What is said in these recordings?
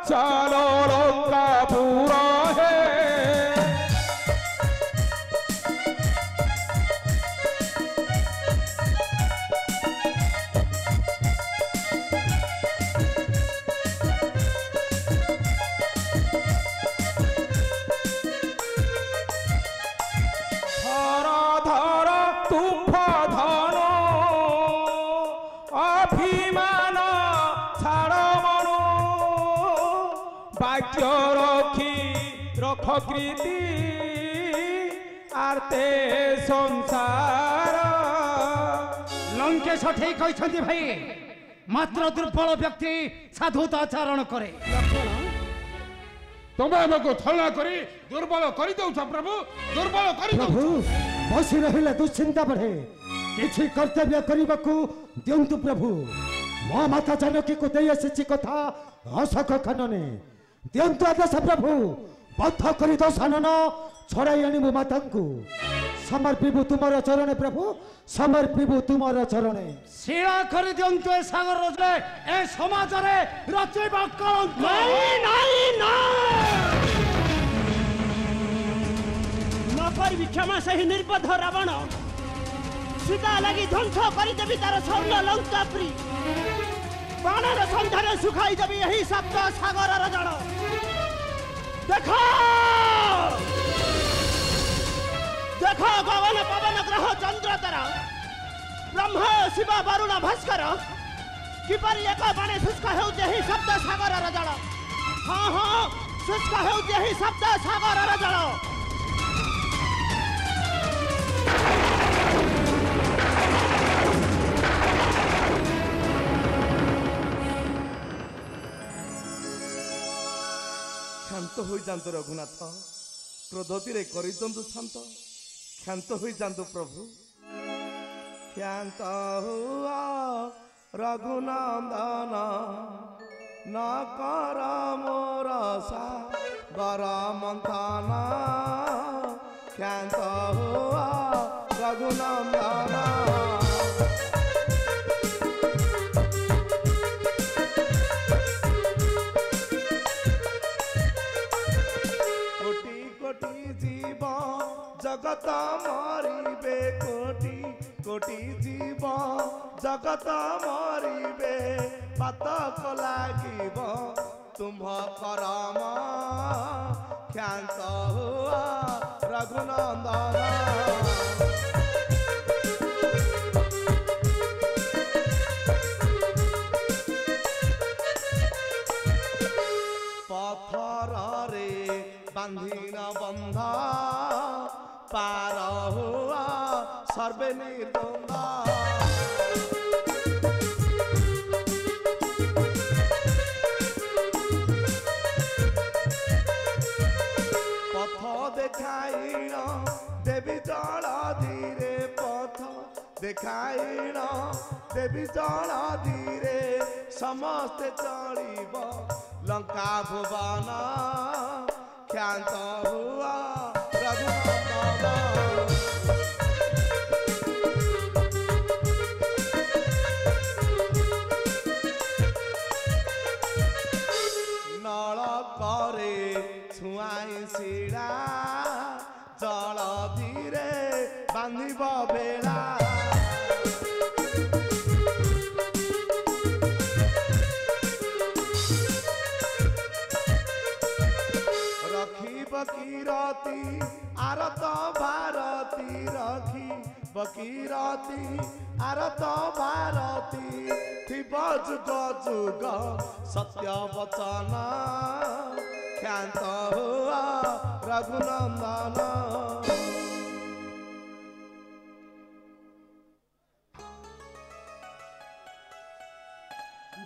चालो लंकापुर हे कृति आरते संसार लंकेश ठीक कहते भाई मात्र दुर्बल व्यक्ति साधुता आचरण करे तुम्हें हमको छलना करी दुर्बल कर प्रभु दुर्बल कर प्रभु बसी रहिले दुश्चिंता बढ़े किछि कर्तव्य करने को दिंतु प्रभु मो माता जानकी को दे आसी कथा अशोक खनने दिंतु आदेश प्रभु बद्ध करी दशानन छड़ाई आणबु माता को समर्पिबु तुमर चरण प्रभु समर्पिबु तुमर चरण शिला कर दिंतु ए सागर रे ए समाज रे रचेबा कलंक नहीं नहीं ना नकर विक्षमा सही निर्बोध रावण सीता लगी ध्वंस करी देवी तार स्वर्ण लंकापुरी बाणर संधान सुखाई देवी यही सप्त सागर र जण देखो देखो गगन पवन ग्रह चंद्र तारा ब्रह्म शिव वरुण भास्कर किपरि एक बाणे शुष्क हेउजे ही सप्त सागर र जल हाँ हाँ शुष्क हेउजे ही सप्त सागर र जल शांत हो जातु रघुनाथ क्रोधती कर शांत क्षांत हो जातु प्रभु क्षांत हुआ रघुनंदन न कर मोर सागर मंथन क्षांत हुआ रघुनंदन जगत मरिबे कोटि कोटि जीव जगत मरिबे पातक लागिब तुम करम क्षांत हुआ रघुनंदन पथर रे बांधीन बंधा पार हुआ सर्वे निर्द्वंद पथ देखाइन देवी जल धीरे पथ देखाइन देवी जल धीरे समस्ते चलिब लंका भुवन क्षांत हुआ नल करे छुआई शिला जल धीरे बांधिब बेला बकीरती आरत भारती रखी बकीरती आरत भारती थिब जुग जुग सत्य वचन क्षांत हुआ रघुनंदन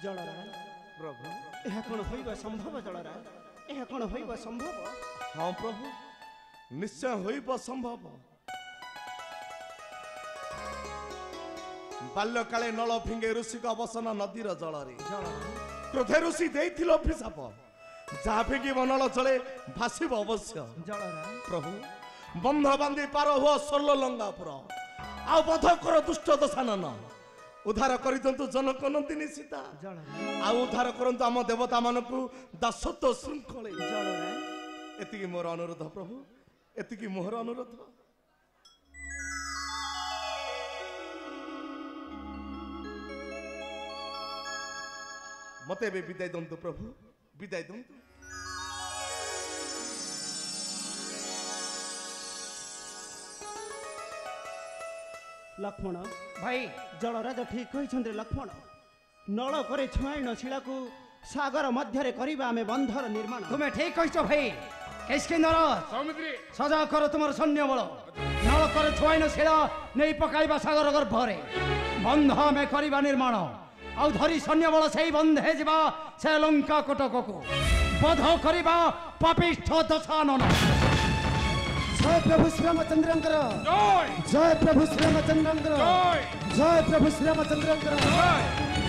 जलराज प्रभु यह कौन होइबा संभव जलराज यह कौन होइबा संभव हाँ प्रभु निश्चय होइबा संभव बाल्य काले नल फिंगे ऋषि का अवसन नदीर जल क्रोधे ऋषि देइथिल अभिशाप जहाँ फिंगी नल जले भाषिब अवश्य प्रभु बंध बांधि पार हुआ सरल लंगापुर आ बध कर दुष्ट दशानन उद्धार करदियंतु जनक नंदिनी सीता आ उद्धार करंतु आम देवता मानकु दासत्व शृंखले एतिकी मोर अनुरोध प्रभु एतिकी मोर अनुरोध मते बे विदाय दंतु प्रभु विदाय दंतु लक्ष्मण भाई जलराज ठीक कहते लक्ष्मण नल करे छुआईन शिला को सागर मध्य करिबा आमे बंधर निर्माण तुम्हें ठीक कहिছো भाई किष्किंधर सौमित्री सजा कर तुम सैन्य बल नल कर छुआईन शिला नहीं पकाइबा सागर गर्भरे बंध आमे करिबा निर्माण आउ धरी सैन्य बल से बंधे जीवा से लंका कटक को बध करिबा पापिष्ठ दशानन जय प्रभु श्री रामचंद्रंकर जय जय प्रभु श्री रामचंद्रंकर जय जय प्रभु श्री रामचंद्रंकर जय